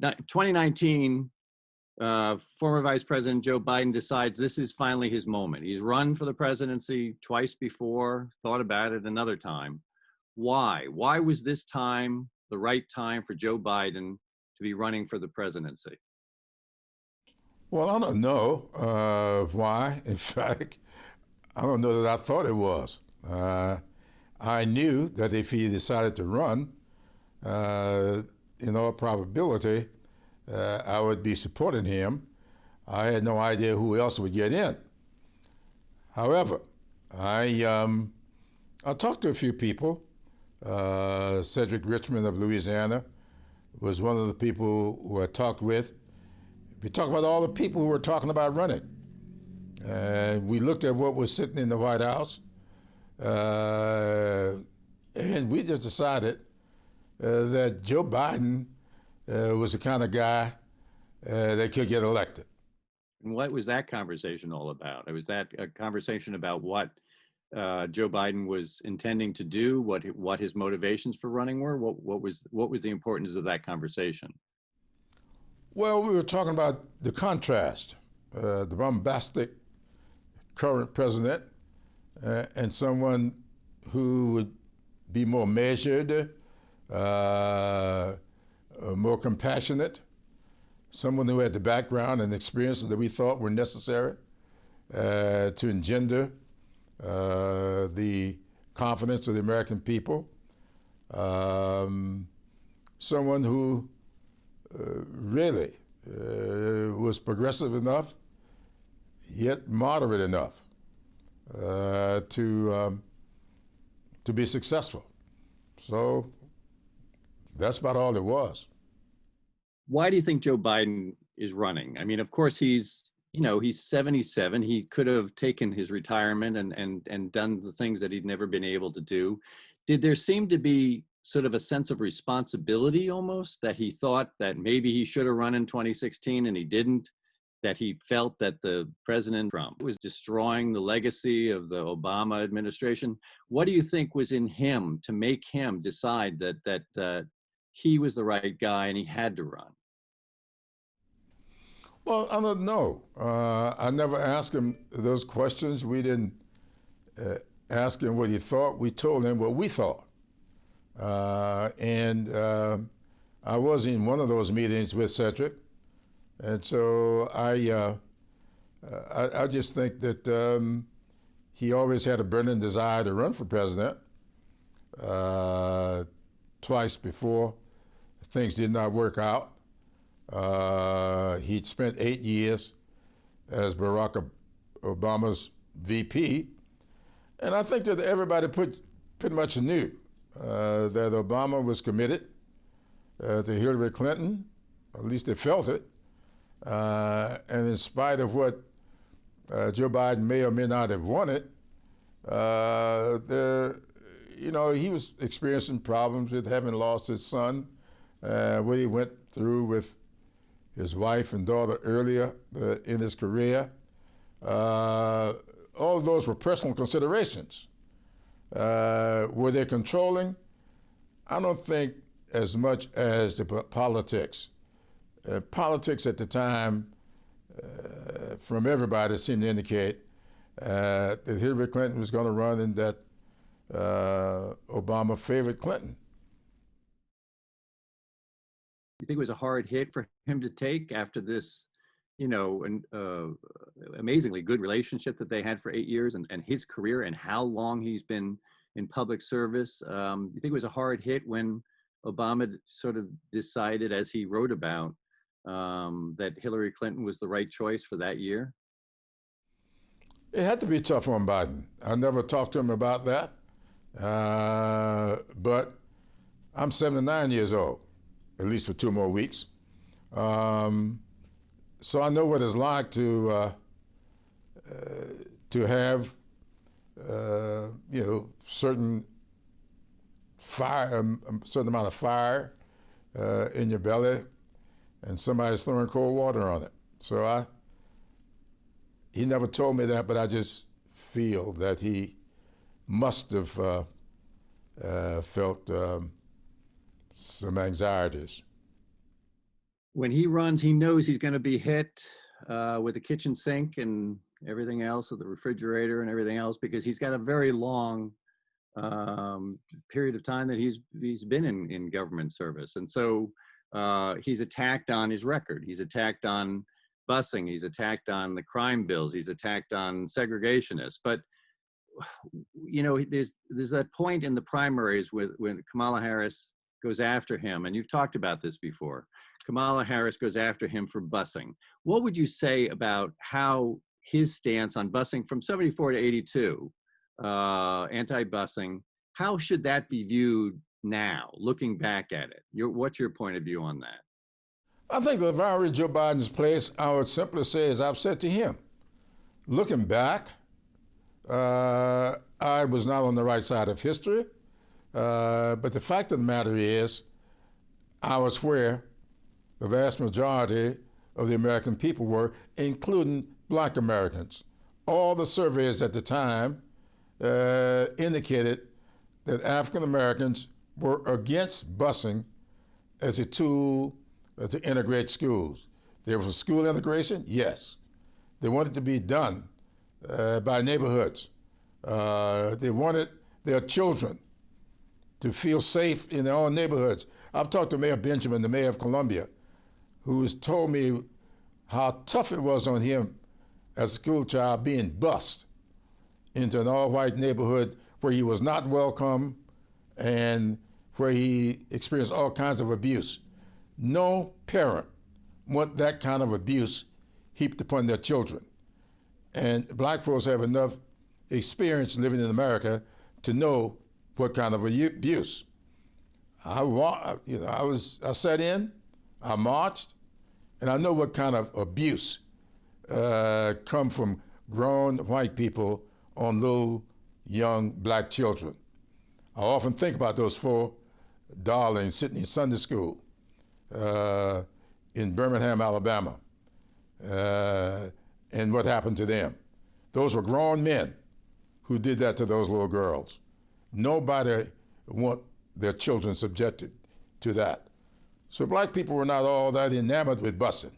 2019, former Vice President Joe Biden decides this is finally his moment. He's run for the presidency twice before, thought about it another time. Why? Why was this time the right time for Joe Biden to be running for the presidency? Well, I don't know why. In fact, I don't know that I thought it was. I knew that if he decided to run, in all probability, I would be supporting him. I had no idea who else would get in. However, I talked to a few people. Cedric Richmond of Louisiana was one of the people who I talked with. We talked about all the people who were talking about running. And we looked at what was sitting in the White House, and we just decided that Joe Biden was the kind of guy that could get elected. And what was that conversation all about? Was that a conversation about what Joe Biden was intending to do, what his motivations for running were? What was the importance of that conversation? Well, we were talking about the contrast, the bombastic current president and someone who would be more measured, more compassionate, someone who had the background and experiences that we thought were necessary to engender the confidence of the American people. Someone who really was progressive enough, yet moderate enough to be successful. So that's about all it was. Why do you think Joe Biden is running? I mean, of course, he's 77. He could have taken his retirement and done the things that he'd never been able to do. Did there seem to be sort of a sense of responsibility almost, that he thought that maybe he should have run in 2016 and he didn't, that he felt that the President Trump was destroying the legacy of the Obama administration? What do you think was in him to make him decide that he was the right guy and he had to run? Well, I don't know. I never asked him those questions. We didn't ask him what he thought. We told him what we thought. And I was in one of those meetings with Cedric. And so I just think that he always had a burning desire to run for president. Twice before, things did not work out. He'd spent 8 years as Barack Obama's VP. And I think that everybody pretty much knew that Obama was committed to Hillary Clinton, at least they felt it. And in spite of what Joe Biden may or may not have wanted, he was experiencing problems with having lost his son, what he went through with his wife and daughter earlier in his career. All of those were personal considerations. Were they controlling? I don't think as much as the politics. Politics at the time, from everybody, seemed to indicate that Hillary Clinton was going to run and that Obama favored Clinton. You think it was a hard hit for him to take after this, amazingly good relationship that they had for 8 years and his career and how long he's been in public service? You think it was a hard hit when Obama sort of decided, as he wrote about, that Hillary Clinton was the right choice for that year? It had to be tough on Biden. I never talked to him about that. But I'm 79 years old, at least for 2 more weeks. So I know what it's like to have, certain fire, a certain amount of fire in your belly, and somebody's throwing cold water on it. So he never told me that, but I just feel that he must have felt some anxieties. when he runs, he knows he's going to be hit with the kitchen sink and everything else, of the refrigerator and everything else, because he's got a very long period of time that he's been in government service, and so he's attacked on his record. He's attacked on busing. He's attacked on the crime bills. He's attacked on segregationists. But there's that point in the primaries when Kamala Harris goes after him, and you've talked about this before. Kamala Harris goes after him for busing. What would you say about how his stance on busing from 74 to 82, anti-busing, how should that be viewed now, looking back at it? What's your point of view on that? I think if I were in Joe Biden's place, I would simply say, as I've said to him, looking back, I was not on the right side of history, but the fact of the matter is, I was where the vast majority of the American people were, including Black Americans. All the surveys at the time indicated that African Americans were against busing as a tool to integrate schools. There was a school integration, yes. They wanted to be done by neighborhoods. They wanted their children to feel safe in their own neighborhoods. I've talked to Mayor Benjamin, the mayor of Columbia, who has told me how tough it was on him as a school child being bused into an all-white neighborhood where he was not welcome and where he experienced all kinds of abuse. No parent want that kind of abuse heaped upon their children. And Black folks have enough experience living in America to know what kind of abuse. I sat in, I marched, and I know what kind of abuse come from grown white people on little young Black children. I often think about those four darlings sitting in Sunday school in Birmingham, Alabama, and what happened to them. Those were grown men who did that to those little girls. Nobody want their children subjected to that. So Black people were not all that enamored with busing.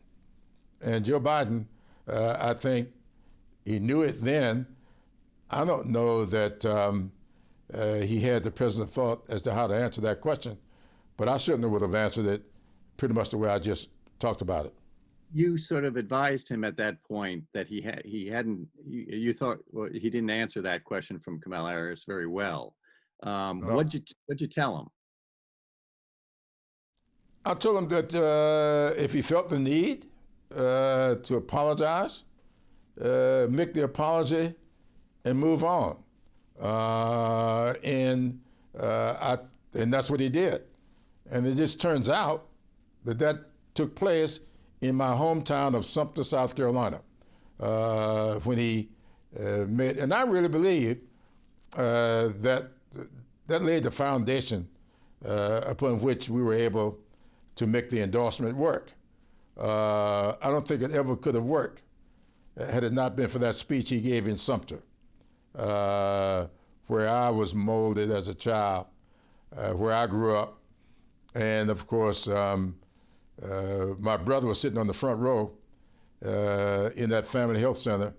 And Joe Biden, I think he knew it then. I don't know that he had the president's thought as to how to answer that question, but I certainly would have answered it pretty much the way I just talked about it. You sort of advised him at that point that you thought, well, he didn't answer that question from Kamala Harris very well. What'd you tell him? I told him that if he felt the need to apologize, make the apology and move on. And that's what he did. And it just turns out that took place in my hometown of Sumter, South Carolina, when he made, and I really believe that laid the foundation upon which we were able to make the endorsement work. I don't think it ever could have worked had it not been for that speech he gave in Sumter, where I was molded as a child, where I grew up. And of course, my brother was sitting on the front row in that family health center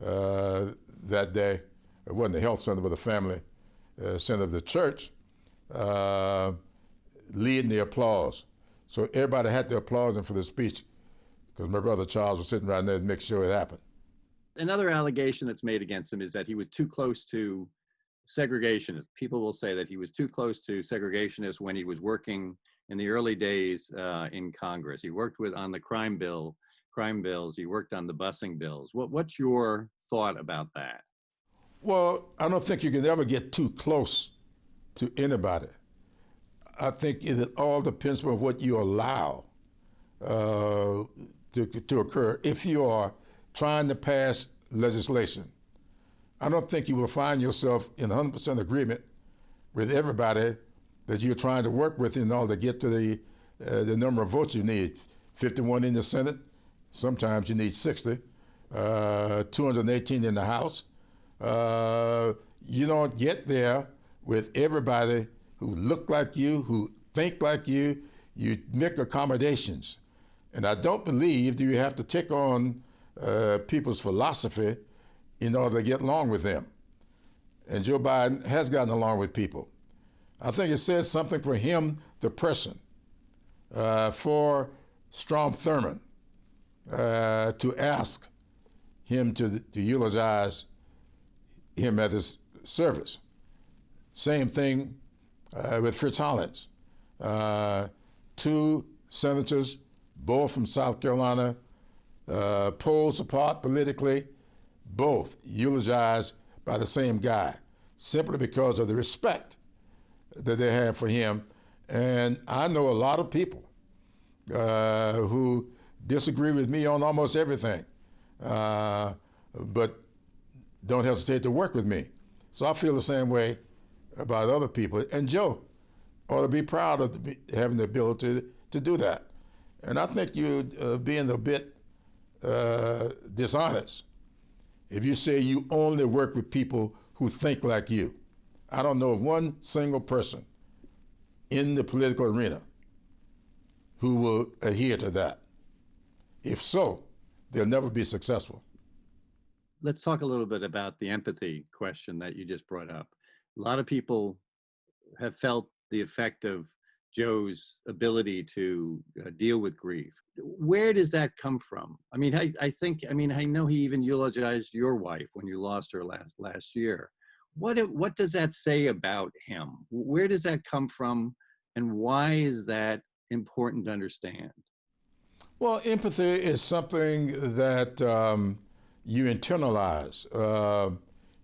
that day. It wasn't the health center, but the family center of the church, leading the applause. So everybody had to applaud him for the speech because my brother Charles was sitting right there to make sure it happened. Another allegation that's made against him is that he was too close to segregationists. People will say that he was too close to segregationists when he was working in the early days in Congress. He worked on the crime bills. He worked on the busing bills. What's your thought about that? Well, I don't think you can ever get too close to anybody. I think it all depends on what you allow to occur. If you are trying to pass legislation, I don't think you will find yourself in 100% agreement with everybody that you're trying to work with in order to get to the number of votes you need. 51 in the Senate, sometimes you need 60, 218 in the House. You don't get there with everybody who look like you, who think like you. You make accommodations. And I don't believe that you have to take on people's philosophy in order to get along with them. And Joe Biden has gotten along with people. I think it says something for him, the person, for Strom Thurmond to ask him to eulogize him at his service. Same thing with Fritz Hollins. Two senators, both from South Carolina, poles apart politically, both eulogized by the same guy, simply because of the respect that they have for him. And I know a lot of people who disagree with me on almost everything, but don't hesitate to work with me. So I feel the same way about other people. And Joe ought to be proud of having the ability to do that. And I think you're being a bit dishonest if you say you only work with people who think like you. I don't know of one single person in the political arena who will adhere to that. If so, they'll never be successful. Let's talk a little bit about the empathy question that you just brought up. A lot of people have felt the effect of Joe's ability to deal with grief. Where does that come from? I mean, I know he even eulogized your wife when you lost her last year. What does that say about him? Where does that come from, and why is that important to understand? Well, empathy is something that you internalize.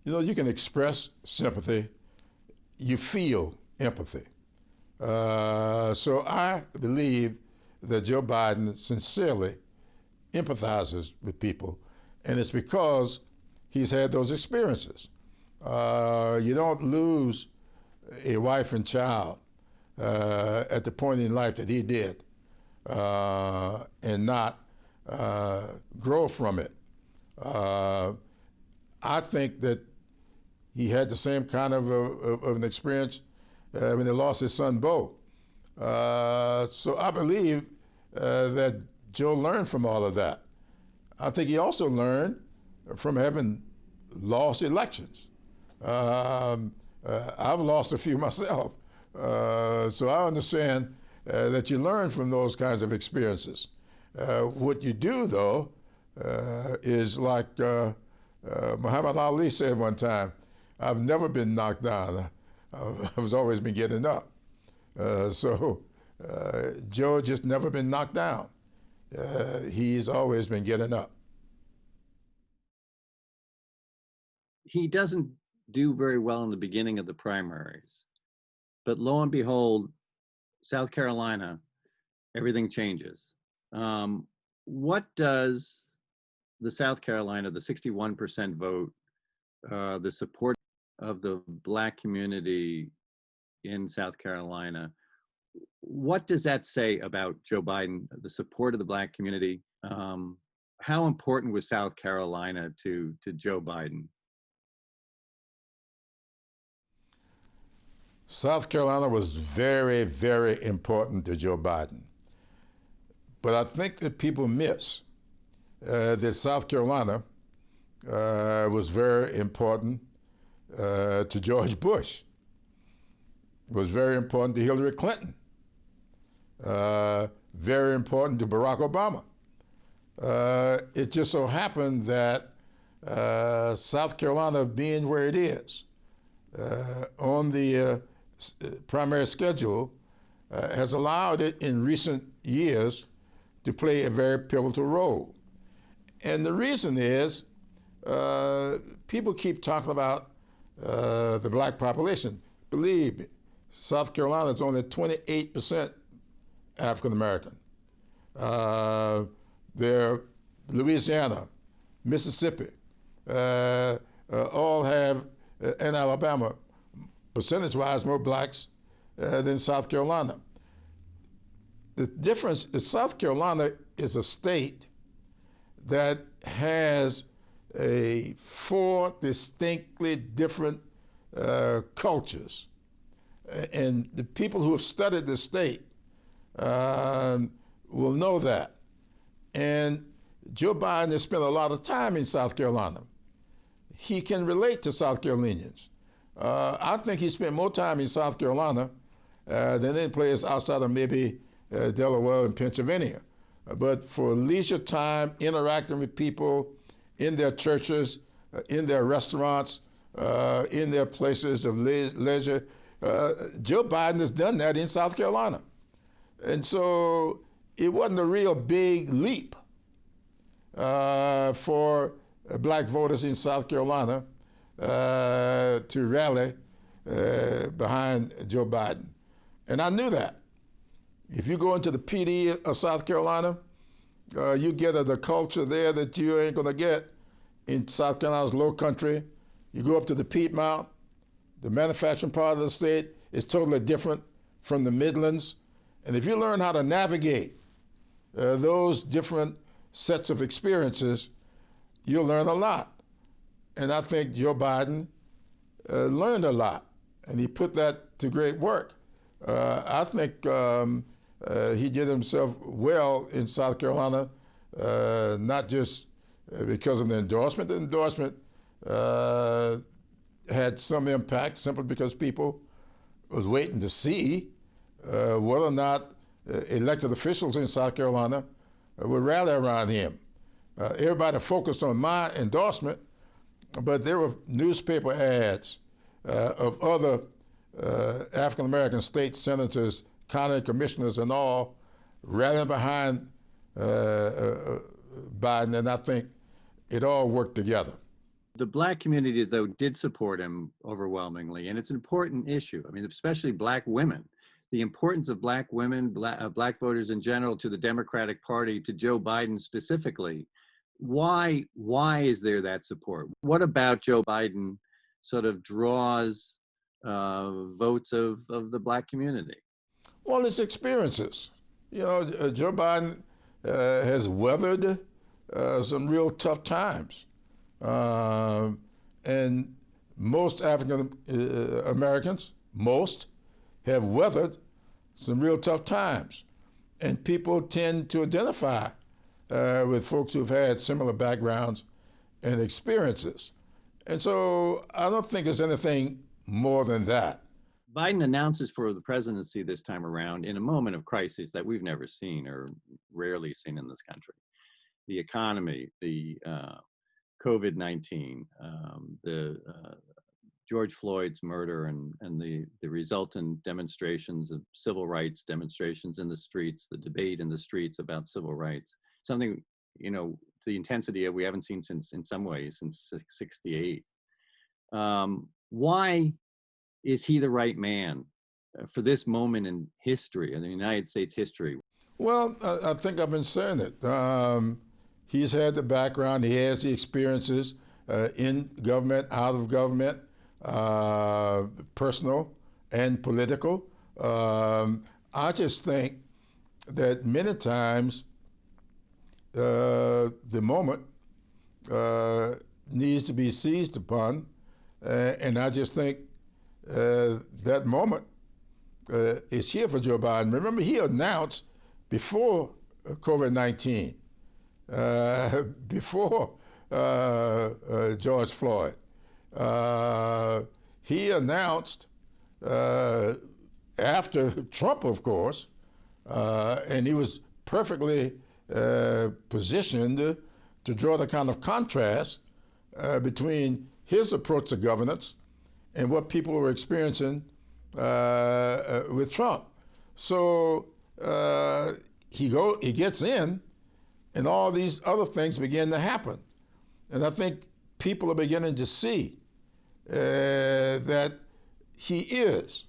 You can express sympathy. You feel empathy. So I believe that Joe Biden sincerely empathizes with people, and it's because he's had those experiences. You don't lose a wife and child at the point in life that he did and not grow from it. I think that he had the same kind of an experience when he lost his son, Bo. So I believe that Joe learned from all of that. I think he also learned from having lost elections. I've lost a few myself. So I understand that you learn from those kinds of experiences. What you do, though, is like Muhammad Ali said one time, I've never been knocked down. I've always been getting up. So Joe just never been knocked down. He's always been getting up. He doesn't do very well in the beginning of the primaries, but lo and behold, South Carolina, everything changes. What does the South Carolina, the 61% vote, the support of the Black community in South Carolina, what does that say about Joe Biden, the support of the Black community? How important was South Carolina to Joe Biden? South Carolina was very, very important to Joe Biden. But I think that people miss that South Carolina was very important to George Bush, was very important to Hillary Clinton, very important to Barack Obama. It just so happened that South Carolina, being where it is on the primary schedule, has allowed it in recent years to play a very pivotal role. And the reason is people keep talking about the Black population. Believe me, South Carolina is only 28% African American. Louisiana, Mississippi, all have, and Alabama, percentage-wise, more blacks than South Carolina. The difference is South Carolina is a state that has four distinctly different cultures. And the people who have studied the state will know that. And Joe Biden has spent a lot of time in South Carolina. He can relate to South Carolinians. I think he spent more time in South Carolina than any place outside of maybe Delaware and Pennsylvania. But for leisure time, interacting with people in their churches, in their restaurants, in their places of leisure, Joe Biden has done that in South Carolina. And so it wasn't a real big leap for black voters in South Carolina to rally behind Joe Biden. And I knew that. If you go into the PD of South Carolina, you get the culture there that you ain't gonna get in South Carolina's low country. You go up to the Piedmont, the manufacturing part of the state is totally different from the Midlands. And if you learn how to navigate those different sets of experiences, you'll learn a lot. And I think Joe Biden learned a lot, and he put that to great work. I think he did himself well in South Carolina, not just because of the endorsement. The endorsement had some impact simply because people was waiting to see whether or not elected officials in South Carolina would rally around him. Everybody focused on my endorsement, but there were newspaper ads of other African-American state senators, county commissioners and all rallying behind Biden, and I think it all worked together. The black community, though, did support him overwhelmingly, and it's an important issue. I mean, especially black women. The importance of black women, black voters in general, to the Democratic Party, to Joe Biden specifically. Why is there that support? What about Joe Biden sort of draws votes of the black community? Well, it's experiences. You know, Joe Biden has weathered some real tough times. And most African Americans, have weathered some real tough times. And people tend to identify with folks who've had similar backgrounds and experiences. And so I don't think there's anything more than that. Biden announces for the presidency this time around in a moment of crisis that we've never seen or rarely seen in this country. The economy, the COVID-19, the George Floyd's murder and the resultant demonstrations of civil rights, demonstrations in the streets, the debate in the streets about civil rights, something, you know, to the intensity of we haven't seen since, in some ways, since '68. Why is he the right man for this moment in history, in the United States history? Well, I think I've been saying it. He's had the background, he has the experiences in government, out of government, personal and political. I just think that many times the moment needs to be seized upon, and I just think that moment is here for Joe Biden. Remember, he announced before COVID-19, before George Floyd, he announced after Trump, of course, and he was perfectly positioned to draw the kind of contrast between his approach to governance and what people were experiencing with Trump. So he gets in, and all these other things begin to happen. And I think people are beginning to see that he is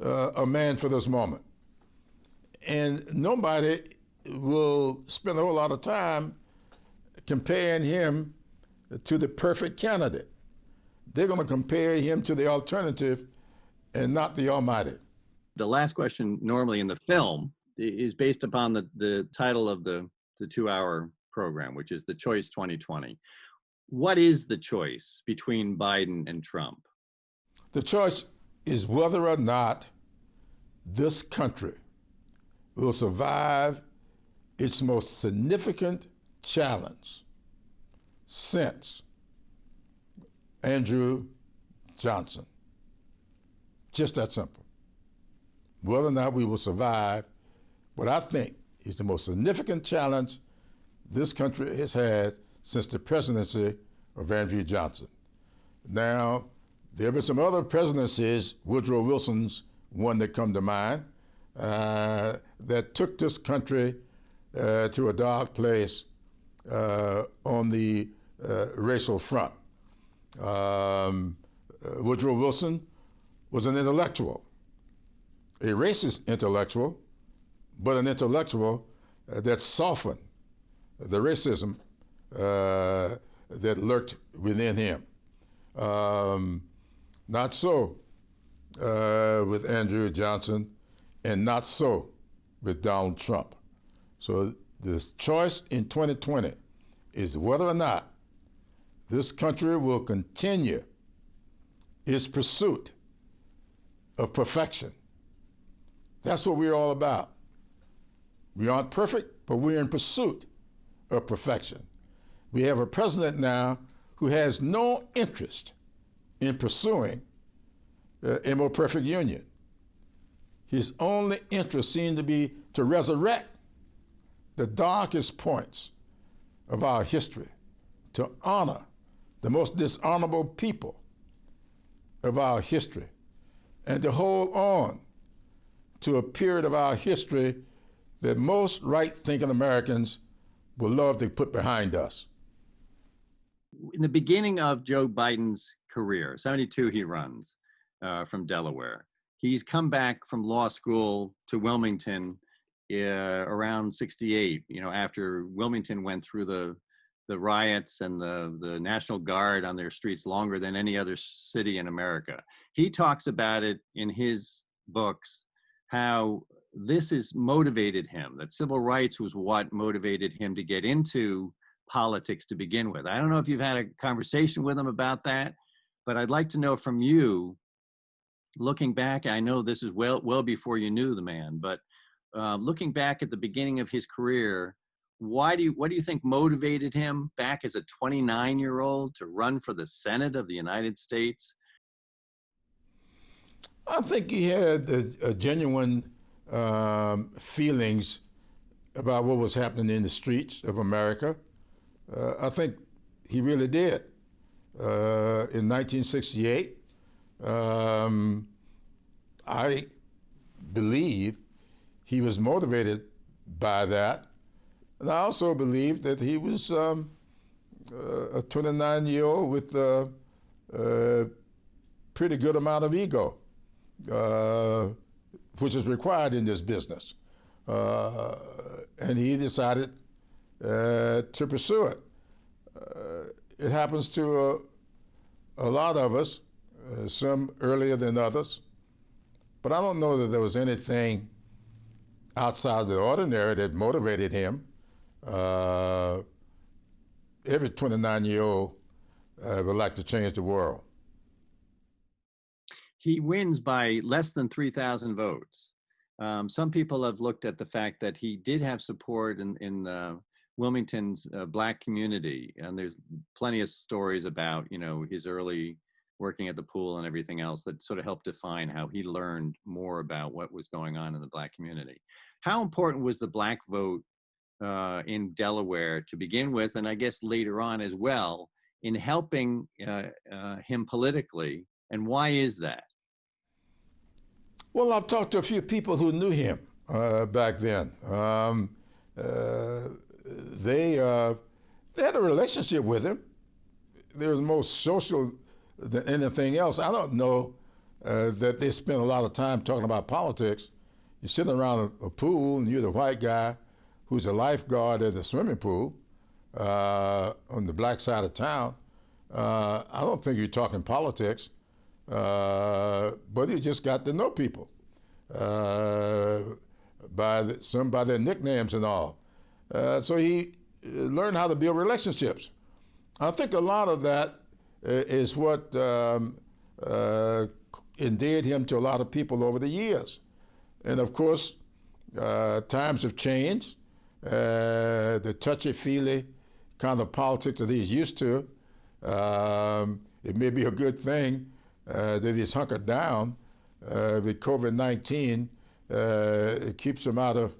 a man for this moment. And nobody will spend a whole lot of time comparing him to the perfect candidate. They're going to compare him to the alternative and not the almighty. The last question normally in the film is based upon the title of the 2-hour program, which is The Choice 2020. What is the choice between Biden and Trump? The choice is whether or not this country will survive its most significant challenge since Andrew Johnson. Just that simple. Whether or not we will survive what I think is the most significant challenge this country has had since the presidency of Andrew Johnson. Now, there have been some other presidencies, Woodrow Wilson's one that come to mind, that took this country to a dark place on the racial front. Woodrow Wilson was an intellectual, a racist intellectual, but an intellectual that softened the racism that lurked within him. Not so with Andrew Johnson, and not so with Donald Trump. So the choice in 2020 is whether or not this country will continue its pursuit of perfection. That's what we're all about. We aren't perfect, but we're in pursuit of perfection. We have a president now who has no interest in pursuing a more perfect union. His only interest seemed to be to resurrect the darkest points of our history, to honor the most dishonorable people of our history, and to hold on to a period of our history that most right-thinking Americans would love to put behind us. In the beginning of Joe Biden's career, 72 he runs from Delaware. He's come back from law school to Wilmington around 68, after Wilmington went through the riots and the National Guard on their streets longer than any other city in America. He talks about it in his books, how this has motivated him, that civil rights was what motivated him to get into politics to begin with. I don't know if you've had a conversation with him about that, but I'd like to know from you, looking back, I know this is well before you knew the man, but looking back at the beginning of his career, what do you think motivated him back as a 29-year-old to run for the Senate of the United States? I think he had a genuine feelings about what was happening in the streets of America. I think he really did. In 1968, I believe he was motivated by that. And I also believe that he was a 29-year-old with a pretty good amount of ego, which is required in this business. And he decided to pursue it. It happens to a lot of us, some earlier than others, but I don't know that there was anything outside of the ordinary that motivated him. Every 29-year-old would like to change the world. He wins by less than 3,000 votes. Some people have looked at the fact that he did have support in Wilmington's Black community, and there's plenty of stories about his early working at the pool and everything else that sort of helped define how he learned more about what was going on in the Black community. How important was the Black vote in Delaware to begin with, and I guess later on as well, in helping him politically, and why is that? Well, I've talked to a few people who knew him back then. They had a relationship with him. They were more social than anything else. I don't know that they spent a lot of time talking about politics. You're sitting around a pool and you're the white guy who's a lifeguard at the swimming pool on the Black side of town. I don't think you're talking politics, but you just got to know people by their nicknames and all. So he learned how to build relationships. I think a lot of that is what endeared him to a lot of people over the years. And of course, times have changed. the touchy-feely kind of politics that he's used to. It may be a good thing that he's hunkered down with COVID-19. It keeps him out of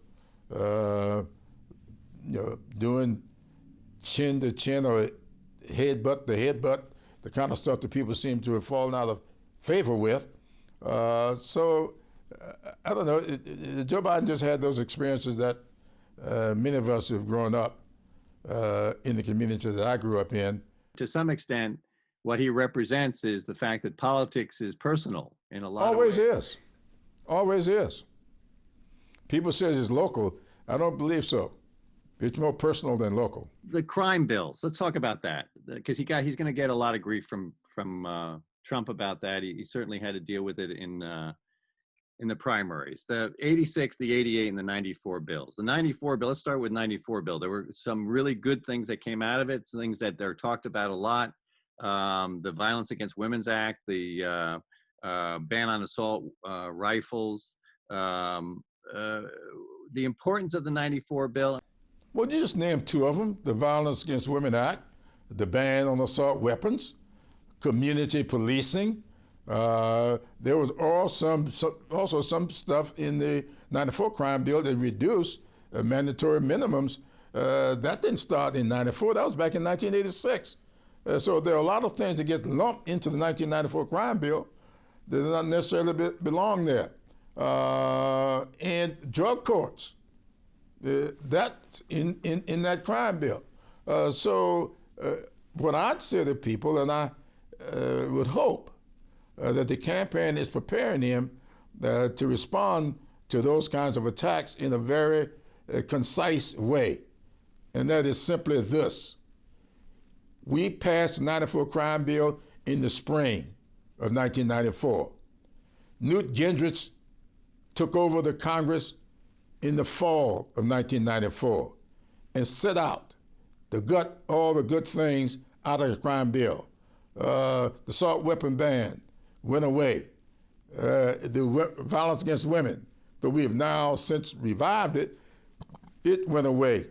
doing chin to chin or headbutt to headbutt, the kind of stuff that people seem to have fallen out of favor with. So I don't know. Joe Biden just had those experiences that many of us who've grown up in the community that I grew up in. To some extent, what he represents is the fact that politics is personal in a lot Always of ways. is. Always is. People say it's local. I don't believe so. It's more personal than local. The crime bills. Let's talk about that, because he's going to get a lot of grief from Trump about that. He certainly had to deal with it in the primaries. The 86, the 88, and the 94 bills. The 94 bill. Let's start with 94 bill. There were some really good things that came out of it. Some things that are talked about a lot. The Violence Against Women's Act, the ban on assault rifles, the importance of the 94 bill. Well, you just named two of them: the Violence Against Women Act, the ban on assault weapons, community policing. There was also some stuff in the 94 crime bill that reduced mandatory minimums. That didn't start in 94. That was back in 1986. So there are a lot of things that get lumped into the 1994 crime bill that do not necessarily belong there. And drug courts, that's in that crime bill. So what I'd say to people, and I would hope that the campaign is preparing him to respond to those kinds of attacks in a very concise way. And that is simply this. We passed the 94 crime bill in the spring of 1994. Newt Gingrich took over the Congress in the fall of 1994 and set out to gut all the good things out of the crime bill. The assault weapon ban went away. The violence against women, though we have now since revived it, it went away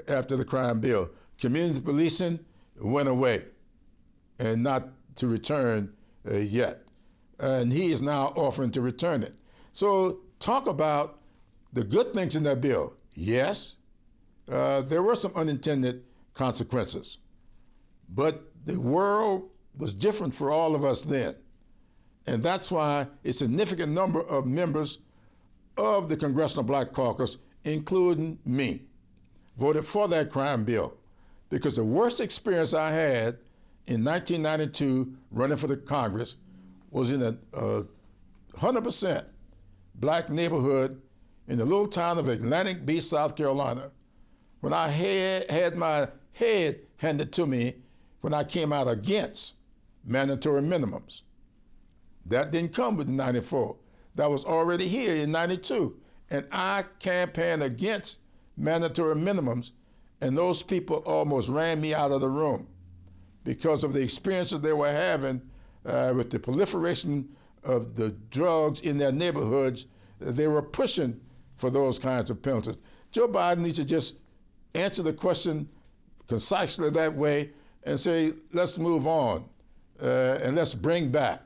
after the crime bill. Community policing went away and not to return yet. And he is now offering to return it. So talk about the good things in that bill. Yes, there were some unintended consequences, but the world was different for all of us then. And that's why a significant number of members of the Congressional Black Caucus, including me, voted for that crime bill. Because the worst experience I had in 1992 running for the Congress was in a 100% black neighborhood in the little town of Atlantic Beach, South Carolina, when I had my head handed to me when I came out against mandatory minimums. That didn't come with 94. That was already here in 92. And I campaigned against mandatory minimums, and those people almost ran me out of the room because of the experiences they were having with the proliferation of the drugs in their neighborhoods. They were pushing for those kinds of penalties. Joe Biden needs to just answer the question concisely that way and say, let's move on and let's bring back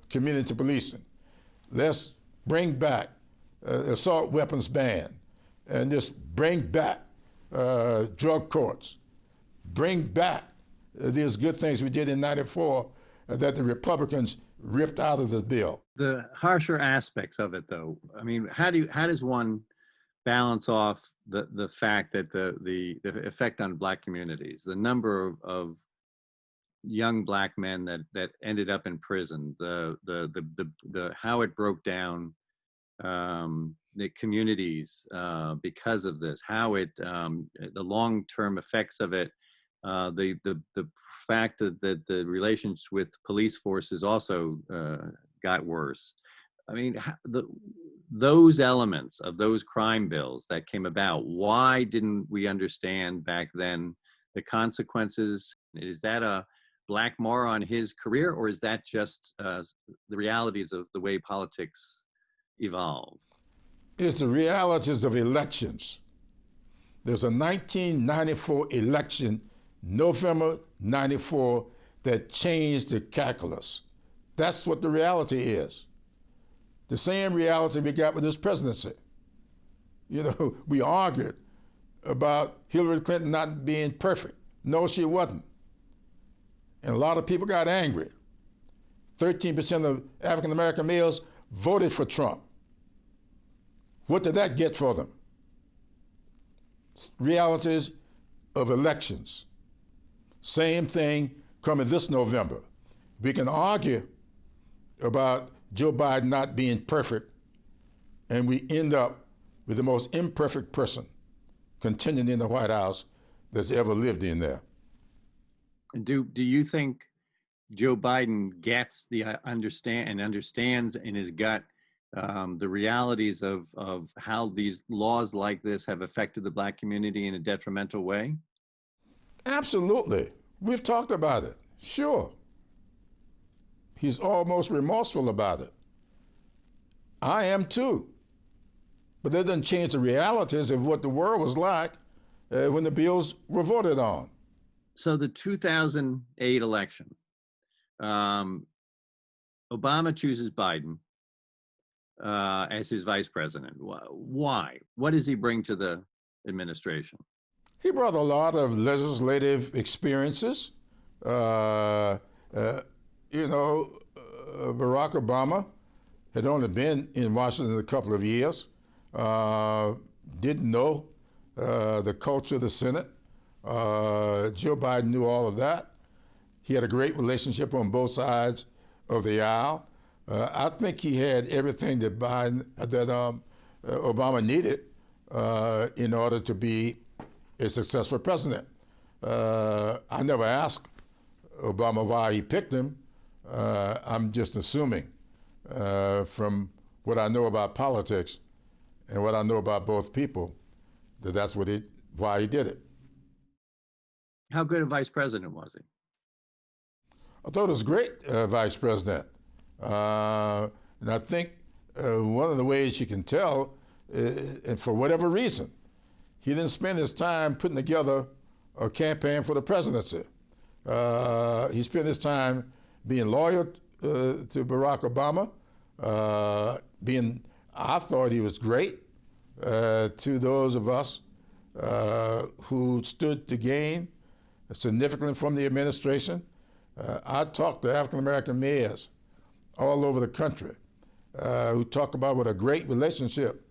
community policing. Let's bring back assault weapons ban, and just bring back drug courts. Bring back these good things we did in 94 that the Republicans ripped out of the bill. The harsher aspects of it, though, I mean, how does one balance off the fact that the effect on Black communities, the number of young Black men that ended up in prison, the how it broke down the communities because of this, how it the long-term effects of it, the fact that the relations with police forces also got worse. I mean, those elements of those crime bills that came about, why didn't we understand back then the consequences? Is that a black mar on his career, or is that just the realities of the way politics evolve? It's the realities of elections. There's a 1994 election, November 94, that changed the calculus. That's what the reality is. The same reality we got with this presidency. You know, we argued about Hillary Clinton not being perfect. No, she wasn't. And a lot of people got angry. 13% of African American males voted for Trump. What did that get for them? Realities of elections. Same thing coming this November. We can argue about Joe Biden not being perfect, and we end up with the most imperfect person continuing in the White House that's ever lived in there. Do you think Joe Biden gets the understands in his gut the realities of how these laws like this have affected the Black community in a detrimental way? Absolutely. We've talked about it. Sure. He's almost remorseful about it. I am too. But that doesn't change the realities of what the world was like when the bills were voted on. So the 2008 election, Obama chooses Biden as his vice president. Why? What does he bring to the administration? He brought a lot of legislative experiences. Barack Obama had only been in Washington a couple of years, didn't know the culture of the Senate. Joe Biden knew all of that. He had a great relationship on both sides of the aisle. I think he had everything that Obama needed in order to be a successful president. I never asked Obama why he picked him. I'm just assuming from what I know about politics and what I know about both people that that's why he did it. How good a vice president was he? I thought he was a great vice president. And I think one of the ways you can tell, and for whatever reason, he didn't spend his time putting together a campaign for the presidency. He spent his time being loyal to Barack Obama, I thought he was great to those of us who stood to gain significantly from the administration. I talked to African American mayors all over the country who talk about what a great relationship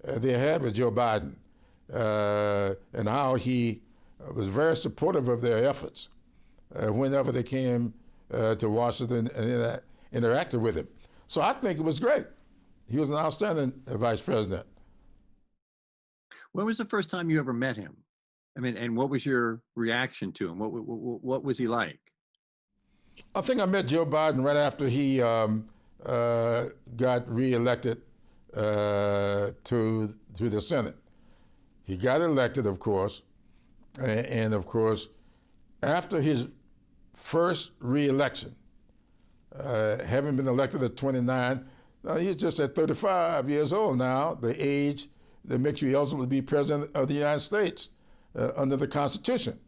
they had with Joe Biden and how he was very supportive of their efforts whenever they came to Washington and interacted with him. So I think it was great. He was an outstanding vice president. When was the first time you ever met him? I mean, and what was your reaction to him? What was he like? I think I met Joe Biden right after he got reelected to the Senate. He got elected, of course, and of course, after his first reelection, having been elected at 29, he's just at 35 years old now, the age that makes you eligible to be president of the United States under the Constitution.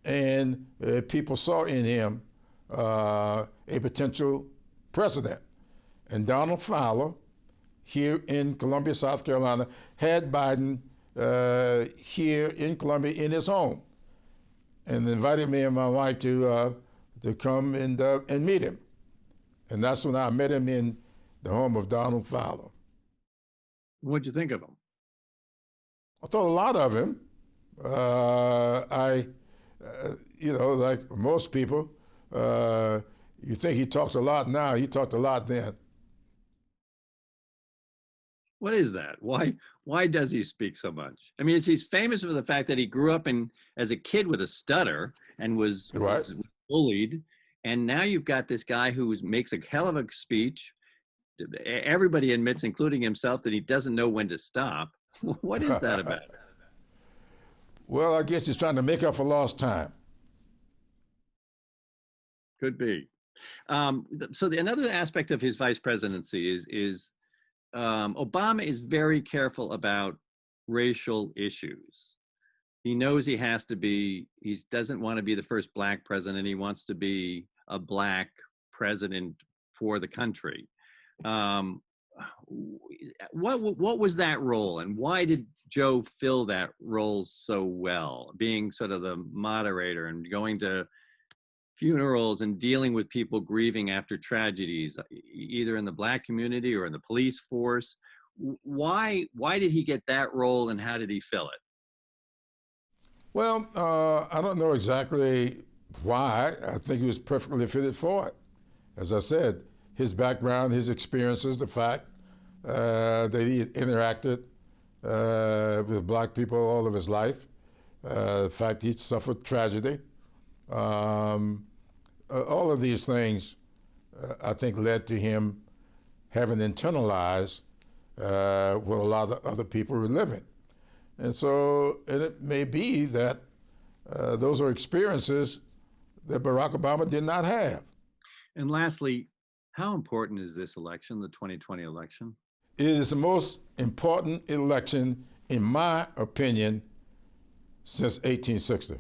And people saw in him a potential president. And Donald Fowler, here in Columbia, South Carolina, had Biden here in Columbia in his home, and invited me and my wife to come and meet him. And that's when I met him in the home of Donald Fowler. What'd you think of him? I thought a lot of him. Like most people, you think he talks a lot now, he talked a lot then. What is that? Why does he speak so much? I mean, he's famous for the fact that he grew up as a kid with a stutter and was bullied. And now you've got this guy who makes a hell of a speech. Everybody admits, including himself, that he doesn't know when to stop. What is that about? Well, I guess he's trying to make up for lost time. Could be. So another aspect of his vice presidency is Obama is very careful about racial issues. He knows he has to be, he doesn't want to be the first black president. He wants to be a black president for the country. What was that role, and why did Joe fill that role so well, being sort of the moderator and going to funerals and dealing with people grieving after tragedies, either in the black community or in the police force? Why did he get that role, and how did he fill it? Well, I don't know exactly why. I think he was perfectly fitted for it. As I said, his background, his experiences, the fact that he interacted with black people all of his life, the fact he suffered tragedy, all of these things, I think, led to him having internalized what a lot of other people were living. And so it may be that those are experiences that Barack Obama did not have. And lastly, how important is this election, the 2020 election? It is the most important election, in my opinion, since 1860.